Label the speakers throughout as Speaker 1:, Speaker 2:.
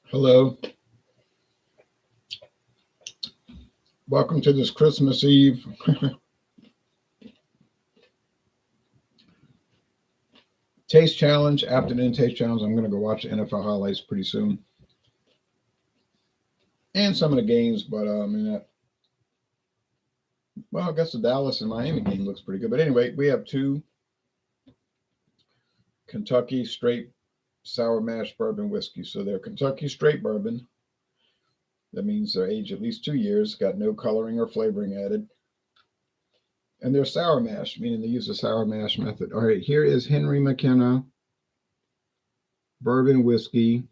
Speaker 1: Hello. Welcome to this Christmas Eve taste challenge, afternoon taste challenge. I'm going to go watch the NFL highlights pretty soon. And some of the games, but well, I guess the Dallas and Miami game looks pretty good. But anyway, we have two Kentucky straight sour mash bourbon whiskey. So they're Kentucky straight bourbon. That means they're aged at least 2 years, got no coloring or flavoring added. And they're sour mash, meaning they use the sour mash method. All right, here is Henry McKenna bourbon whiskey.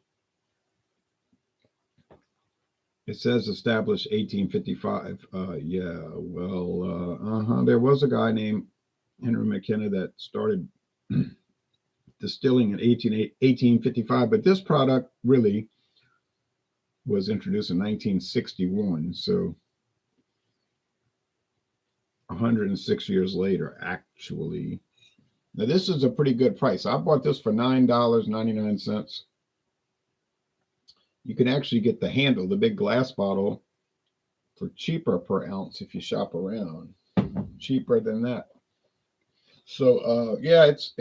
Speaker 1: It says established 1855. There was a guy named Henry McKenna that started distilling in 1855, but this product really was introduced in 1961. So 106 years later, actually. Now, this is a pretty good price. I bought this for $9.99. You can actually get the handle, the big glass bottle, for cheaper per ounce if you shop around. Cheaper than that. So, yeah, it's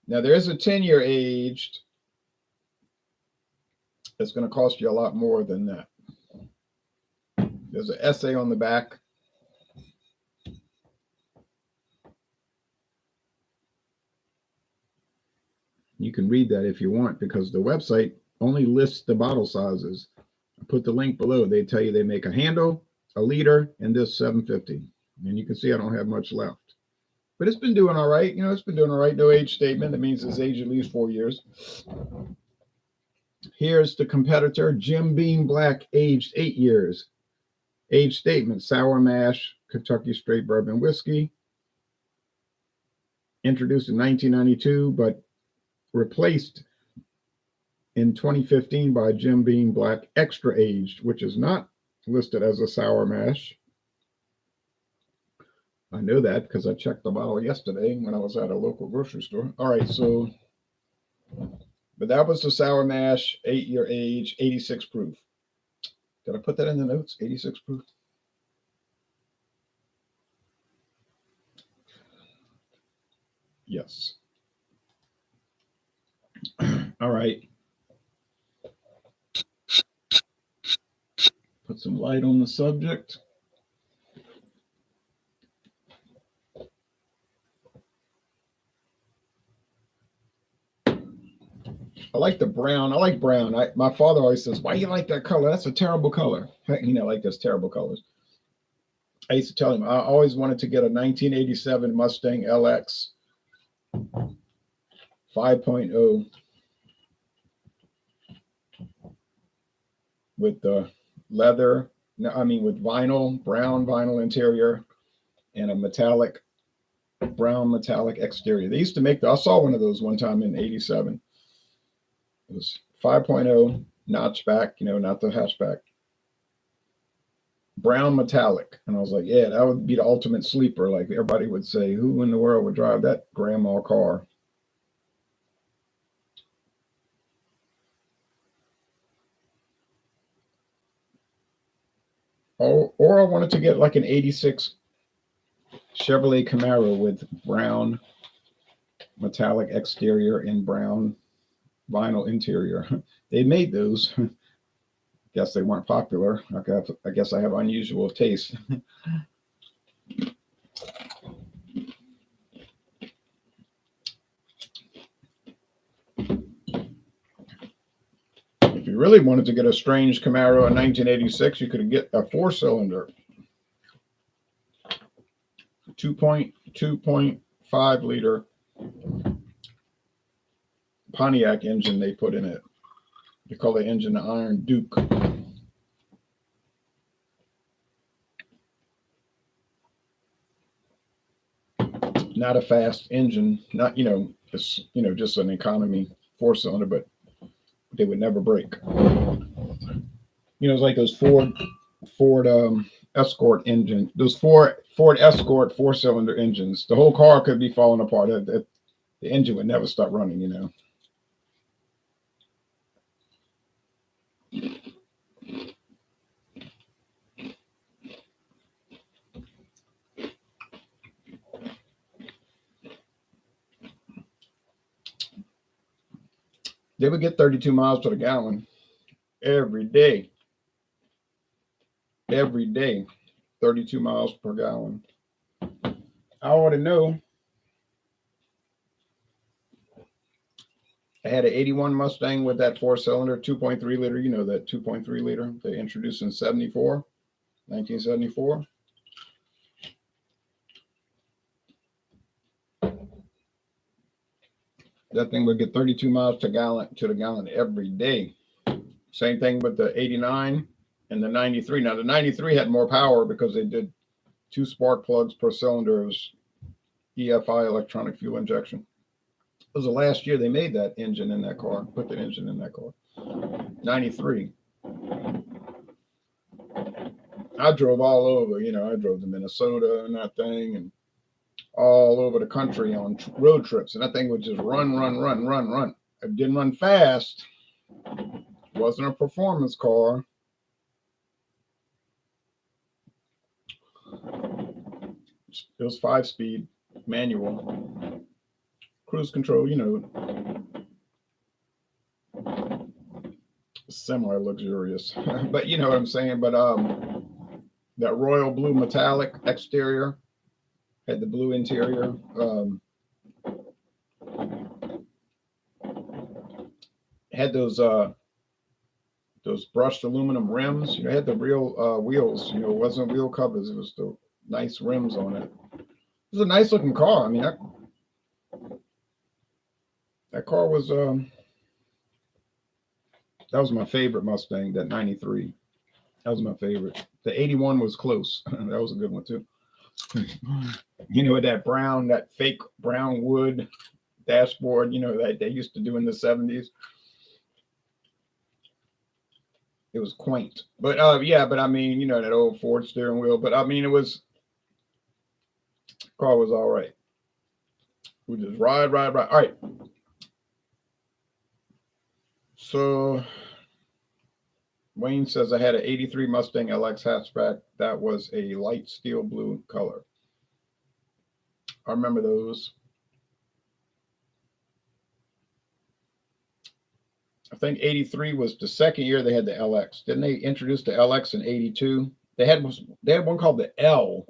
Speaker 1: now there is a 10-year aged. It's going to cost you a lot more than that. There's an essay on the back. You can read that if you want, because the website only lists the bottle sizes. I put the link below. They tell you they make a handle, a liter, and this 750. And you can see I don't have much left. But it's been doing all right. You know, it's been doing all right. No age statement. That means it's aged at least 4 years. Here's the competitor, Jim Beam Black, aged 8 years. Age statement, sour mash, Kentucky straight bourbon whiskey. Introduced in 1992, but replaced in 2015 by Jim Beam Black Extra Aged, which is not listed as a sour mash. I know that because I checked the bottle yesterday when I was at a local grocery store. All right, so, but that was the sour mash, 8-year age, 86 proof. Did I put that in the notes? 86 proof. Yes. All right. Put some light on the subject. I like the brown. I like brown. My father always says, "Why do you like that color? That's a terrible color." You know, like those terrible colors. I used to tell him I always wanted to get a 1987 Mustang LX 5.0 with the leather. With vinyl, brown vinyl interior, and a brown metallic exterior. They used to make I saw one of those one time in '87. It was 5.0 notchback, you know, not the hatchback. Brown metallic. And I was like, yeah, that would be the ultimate sleeper. Like everybody would say, who in the world would drive that grandma car? Or I wanted to get like an 86 Chevrolet Camaro with brown metallic exterior and brown vinyl interior. They made those. Guess they weren't popular. I guess I have unusual taste. If you really wanted to get a strange Camaro in 1986, you could get a 4-cylinder, 2.5 liter Pontiac engine they put in it. They call the engine the Iron Duke. Not a fast engine, not, just an economy 4-cylinder, but they would never break. It's like those Ford Escort engine, those Ford Escort 4-cylinder engines. The whole car could be falling apart. The engine would never stop running. They would get 32 miles to the gallon every day. Every day, 32 miles per gallon. I ought to know. I had an 81 Mustang with that 4-cylinder, 2.3 liter. That 2.3 liter they introduced in 1974. That thing would get 32 miles to the gallon every day. Same thing with the 89 and the 93. Now the 93 had more power because they did 2 spark plugs per cylinder. It was EFI, electronic fuel injection. It was the last year they made that engine in that car. Put the engine in that car. 93. I drove all over. I drove to Minnesota and that thing, and all over the country on road trips, and that thing would just run. It didn't run fast. It wasn't a performance car. It was 5-speed manual, cruise control. Semi luxurious, but you know what I'm saying. But that royal blue metallic exterior. Had the blue interior. Had those brushed aluminum rims. Had the real wheels. It wasn't wheel covers. It was the nice rims on it. It was a nice looking car. I mean, that car was that was my favorite Mustang. That 93. That was my favorite. The 81 was close. That was a good one too. That fake brown wood dashboard, that they used to do in the 70s. It was quaint. But but I mean, that old Ford steering wheel. But I mean, car was all right. We just ride. All right. So Wayne says I had an 83 Mustang LX hatchback that was a light steel blue color. I remember those. I think 83 was the second year they had the LX. Didn't they introduce the LX in 82? They had one called the L.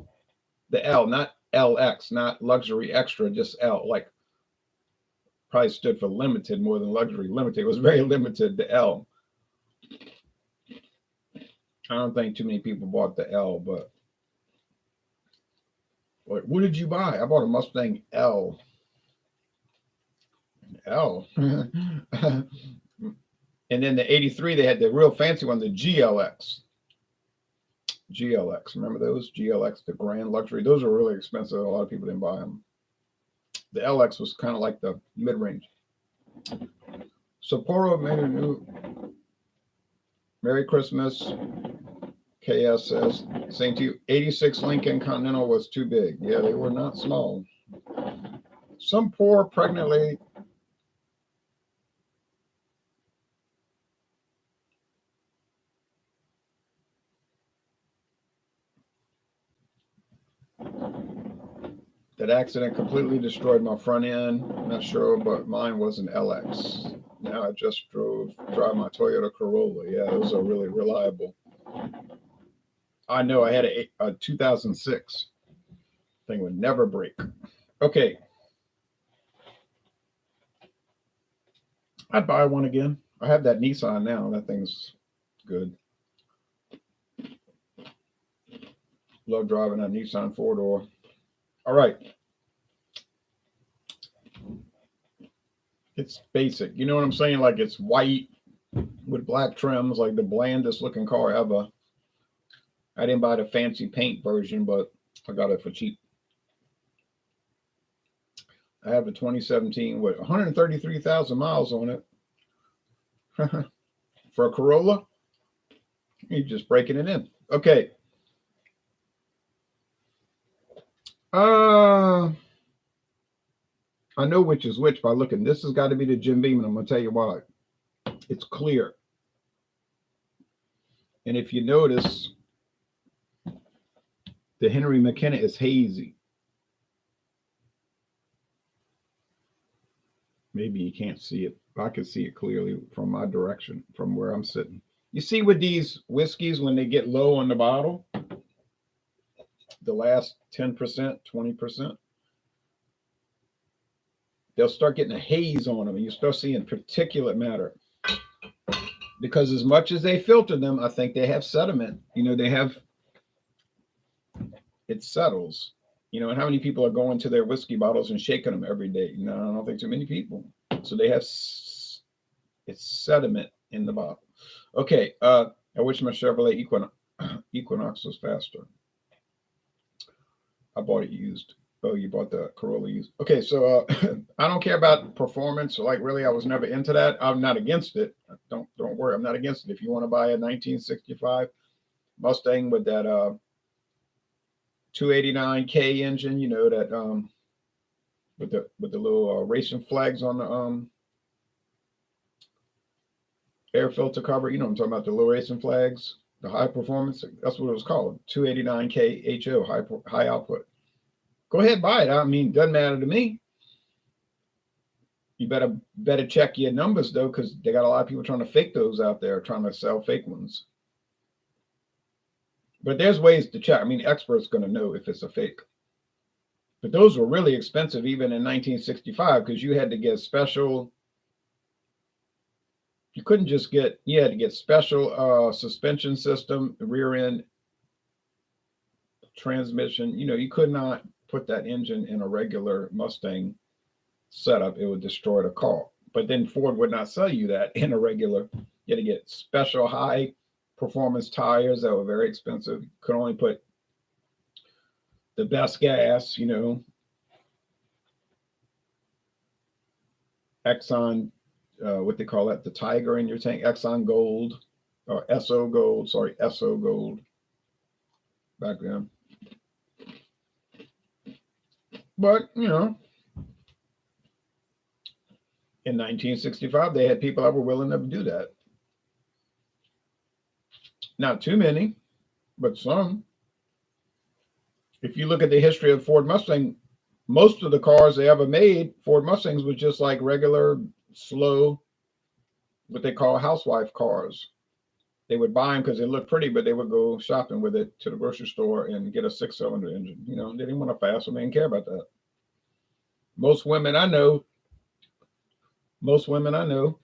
Speaker 1: The L, not LX, not luxury extra, just L. Like probably stood for limited more than luxury. Limited. It was very limited, the L. I don't think too many people bought the L, but what did you buy? I bought a Mustang L. L. And then the 83, they had the real fancy one, the GLX. GLX. Remember those? GLX, the Grand Luxury. Those were really expensive. A lot of people didn't buy them. The LX was kind of like the mid-range. Sapporo made a new Merry Christmas. KSS. Same to you. 86 Lincoln Continental was too big. Yeah, they were not small. Some poor pregnant lady. That accident completely destroyed my front end. I'm not sure, but mine was an LX. Now I just drive my Toyota Corolla. Yeah, those are really reliable. I know I had a 2006. Thing would never break. Okay. I'd buy one again. I have that Nissan now. That thing's good. Love driving that Nissan 4-door. All right. It's basic. You know what I'm saying? Like it's white with black trims, like the blandest looking car ever. I didn't buy the fancy paint version, but I got it for cheap. I have a 2017 with 133,000 miles on it. For a Corolla, you're just breaking it in. Okay. I know which is which by looking. This has got to be the Jim Beam, and I'm going to tell you why. It's clear. And if you notice, the Henry McKenna is hazy. Maybe you can't see it. I can see it clearly from my direction, from where I'm sitting. You see with these whiskeys, when they get low on the bottle, the last 10%, 20%, they'll start getting a haze on them, and you start seeing particulate matter. Because as much as they filter them, I think they have sediment. They have, it settles. And how many people are going to their whiskey bottles and shaking them every day? No, I don't think too many people. So they have, it's sediment in the bottle. Okay, I wish my Chevrolet Equinox was faster. I bought it used. Oh, you bought the Corolla used. Okay, so I don't care about performance. Like, really, I was never into that. I'm not against it. Don't worry, I'm not against it. If you want to buy a 1965 Mustang with that 289K engine, that with the little racing flags on the air filter cover. I'm talking about the little racing flags, the high performance. That's what it was called, 289K HO, high output. Go ahead, buy it. I mean, doesn't matter to me. You better check your numbers though, because they got a lot of people trying to fake those out there, trying to sell fake ones. But there's ways to check. I mean, experts going to know if it's a fake. But those were really expensive even in 1965 because you had to get special. You couldn't just get. You had to get special suspension system, rear end transmission. You could not put that engine in a regular Mustang setup. It would destroy the car. But then Ford would not sell you that in a regular. You had to get special high performance tires that were very expensive. You could only put the best gas, Exxon, what they call that, the Tiger in your tank, Exxon Gold, or SO Gold, SO Gold back then. But, in 1965, they had people that were willing to do that. Not too many, but some. If you look at the history of Ford Mustang, most of the cars they ever made, Ford Mustangs, was just like regular, slow, what they call housewife cars. They would buy them because they looked pretty, but they would go shopping with it to the grocery store and get a 6-cylinder engine. They didn't want a fast one. They didn't care about that. Most women I know,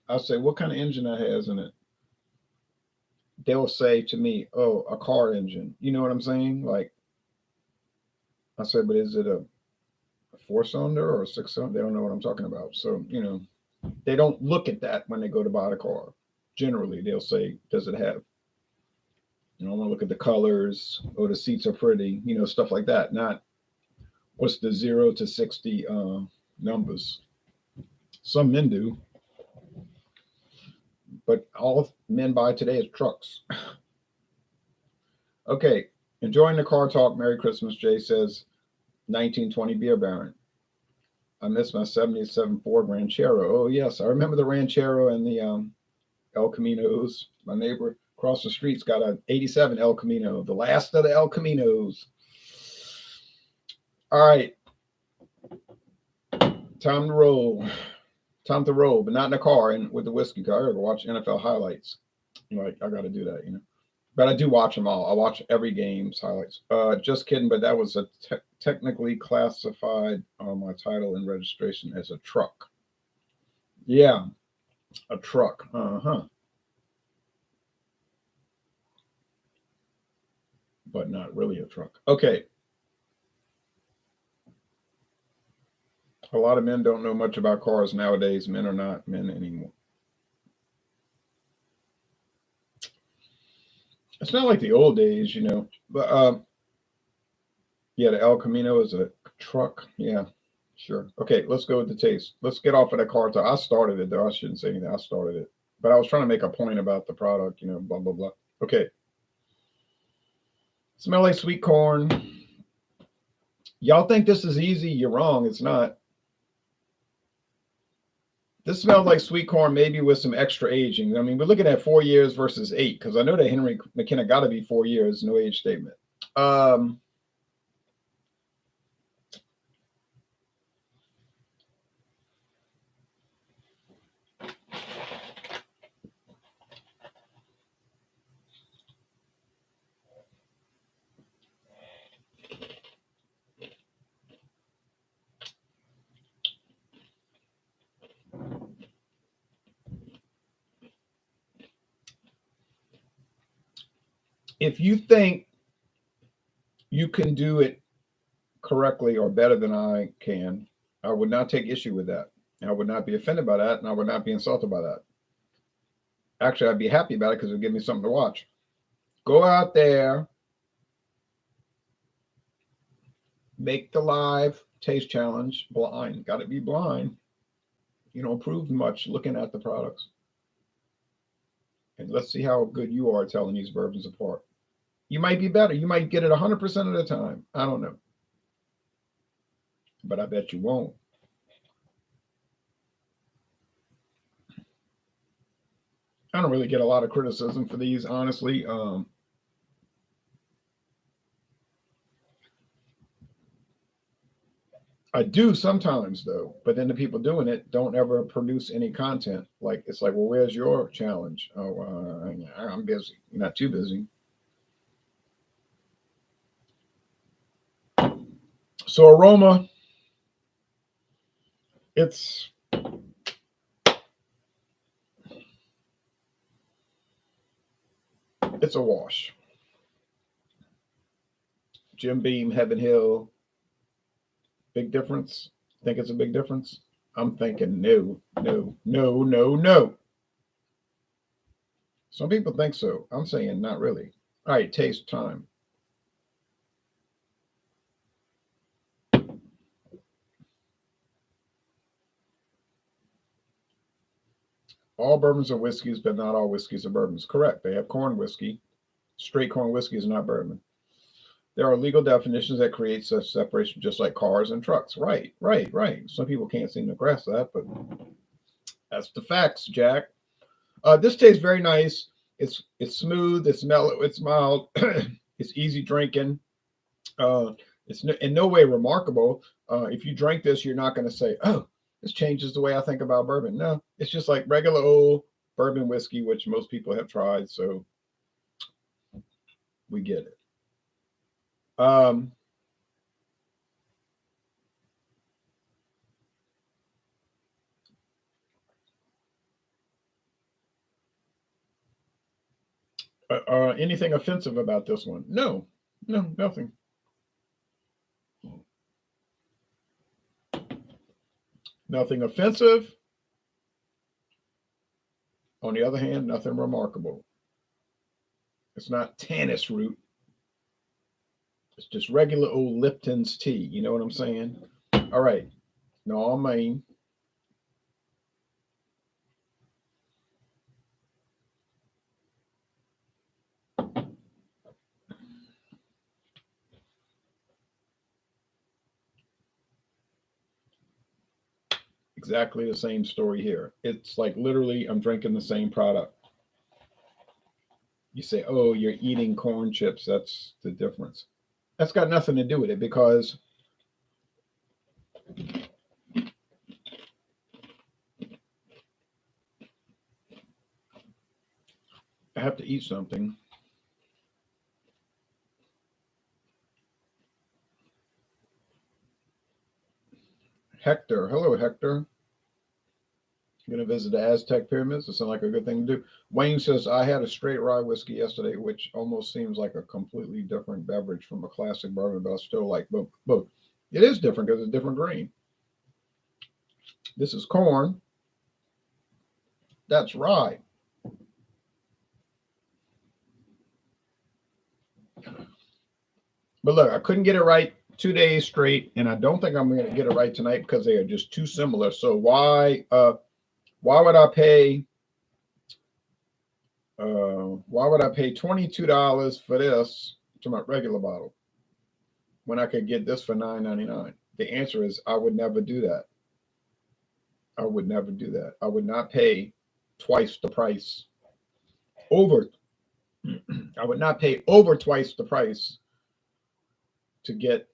Speaker 1: I say, what kind of engine that has in it? They'll say to me, oh, a car engine. You know what I'm saying? Like, I said, but is it a 4-cylinder or a 6-cylinder? They don't know what I'm talking about. So, they don't look at that when they go to buy the car. Generally, they'll say, does it have? I want to look at the colors. Oh, the seats are pretty. Stuff like that. Not what's the 0 to 60 numbers. Some men do. But all men buy today is trucks. Okay. Enjoying the car talk. Merry Christmas, Jay says. 1920 Beer Baron. I miss my 77 Ford Ranchero. Oh, yes. I remember the Ranchero and the El Caminos. My neighbor across the street's got an 87 El Camino, the last of the El Caminos. All right. Time to roll, but not in a car and with the whiskey car. I gotta watch NFL highlights. I got to do that, But I do watch them all. I watch every game's highlights. Just kidding, but that was a technically classified on my title and registration as a truck. Yeah, a truck. But not really a truck. Okay. A lot of men don't know much about cars nowadays. Men are not men anymore. It's not like the old days, But yeah, the El Camino is a truck. Yeah, Sure. Okay, let's go with the taste. Let's get off of that card. I started it though. I shouldn't say anything. I started it. But I was trying to make a point about the product, blah, blah, blah. Okay. Smell like sweet corn. Y'all think this is easy? You're wrong. It's not. This smells like sweet corn, maybe with some extra aging. I mean, we're looking at 4 years versus 8, because I know that Henry McKenna got to be 4 years, no age statement. If you think you can do it correctly or better than I can, I would not take issue with that. I would not be offended by that, and I would not be insulted by that. Actually, I'd be happy about it because it would give me something to watch. Go out there, make the live taste challenge blind. Got to be blind. You don't prove much looking at the products. And let's see how good you are telling these bourbons apart. You might be better. You might get it 100% of the time. I don't know. But I bet you won't. I don't really get a lot of criticism for these, honestly. I do sometimes though, but then the people doing it don't ever produce any content. Like it's like, well, where's your challenge? Oh, I'm busy. You're not too busy. So aroma, it's a wash. Jim Beam, Heaven Hill, big difference. Think it's a big difference? I'm thinking no, no, no, no, no. Some people think so. I'm saying not really. All right, taste time. All bourbons are whiskeys, but not all whiskeys are bourbons. Correct. They have corn whiskey. Straight corn whiskey is not bourbon. There are legal definitions that create such separation, just like cars and trucks. Right, right, right. Some people can't seem to grasp that, but that's the facts, Jack. This tastes very nice. It's smooth. It's mellow. It's mild. It's easy drinking. It's in no way remarkable. If you drink this, you're not going to say, "Oh, this changes the way I think about bourbon." No, it's just like regular old bourbon whiskey, which most people have tried. So we get it. Um, Anything offensive about this one? No, no, nothing. Nothing offensive. On the other hand, nothing remarkable. It's not tannis root. It's just regular old Lipton's tea. You know what I'm saying? All right. No, I mean, exactly the same story here. It's like literally, I'm drinking the same product. You say, oh, you're eating corn chips. That's the difference. That's got nothing to do with it because I have to eat something. Hector. Hello, Hector. Going to visit the Aztec pyramids. It sounds like a good thing to do. Wayne says, I had a straight rye whiskey yesterday, which almost seems like a completely different beverage from a classic bourbon, but I still like both. It is different because it's different grain. This is corn. That's rye. But look, I couldn't get it right 2 days straight, and I don't think I'm going to get it right tonight because they are just too similar. So why would I pay $22 for this to my regular bottle when I could get this for $9.99? The answer is I would never do that. I would never do that. I would not pay twice the price over. I would not pay over twice the price to get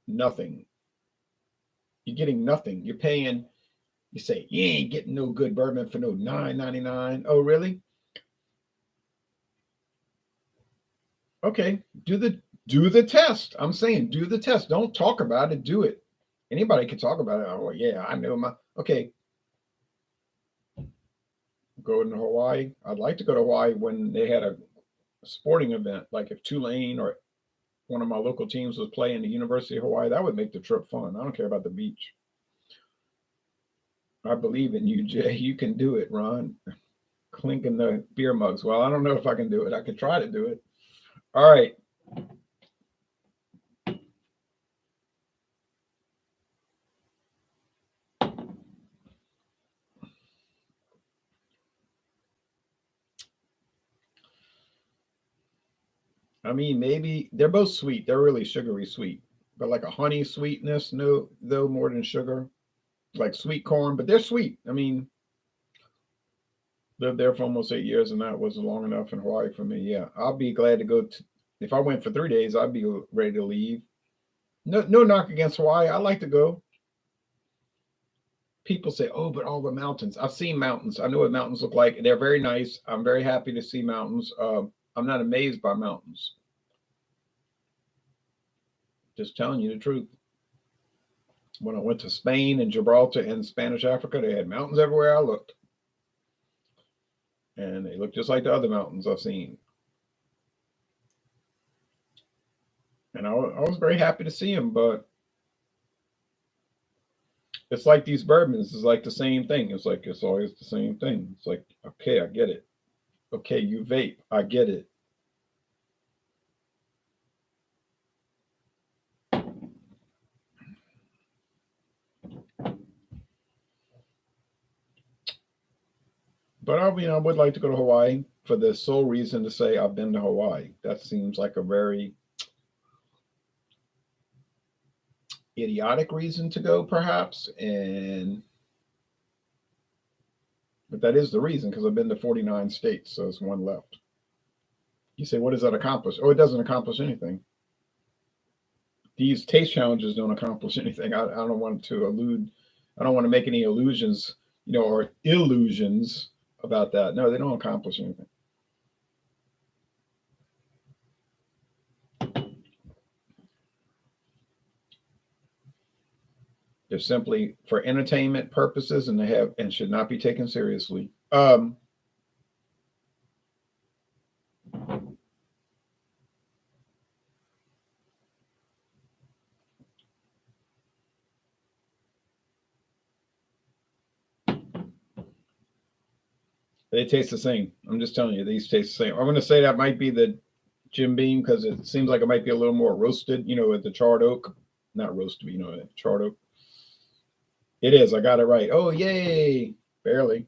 Speaker 1: nothing. You're getting nothing. You're paying. You say you ain't getting no good bourbon for no $9.99. Oh, really? Okay, do the test. I'm saying do the test. Don't talk about it. Do it. Anybody can talk about it. Oh yeah, I know my. Okay, go to Hawaii. I'd like to go to Hawaii when they had a sporting event, like if Tulane or one of my local teams was playing the University of Hawaii. That would make the trip fun. I don't care about the beach. I believe in you, Jay. You can do it, Ron. Clinking the beer mugs. Well, I don't know if I can do it. I could try to do it. All right. I mean, maybe they're both sweet. They're really sugary sweet, but like a honey sweetness, no, though more than sugar, like sweet corn, but they're sweet. I mean, lived there for almost 8 years, and that was long enough in Hawaii for me. Yeah, I'll be glad to go. If I went for 3 days, I'd be ready to leave. No knock against Hawaii. I like to go. People say, "Oh, but all the mountains." I've seen mountains. I know what mountains look like. They're very nice. I'm very happy to see mountains. I'm not amazed by mountains. Just telling you the truth. When I went to Spain and Gibraltar and Spanish Africa, they had mountains everywhere I looked. And they look just like the other mountains I've seen. And I was very happy to see them, but it's like these bourbons is like the same thing. It's like it's always the same thing. It's like, okay, I get it. Okay, you vape, I get it. But I would like to go to Hawaii for the sole reason to say I've been to Hawaii. That seems like a very idiotic reason to go, perhaps, but that is the reason because I've been to 49 states, so it's one left. You say, what does that accomplish? Oh, it doesn't accomplish anything. These taste challenges don't accomplish anything. I don't want to allude. I don't want to make any illusions, or illusions about that. No, they don't accomplish anything. They're simply for entertainment purposes, and should not be taken seriously. They taste the same. I'm just telling you, these taste the same. I'm going to say that might be the Jim Beam because it seems like it might be a little more roasted, with the charred oak. Not roasted, charred oak. It is. I got it right. Oh, yay. Barely.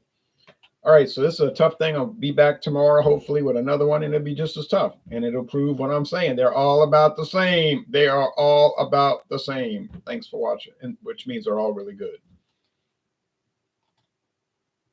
Speaker 1: All right. So this is a tough thing. I'll be back tomorrow, hopefully, with another one, and it'll be just as tough. And it'll prove what I'm saying. They're all about the same. They are all about the same. Thanks for watching, which means they're all really good.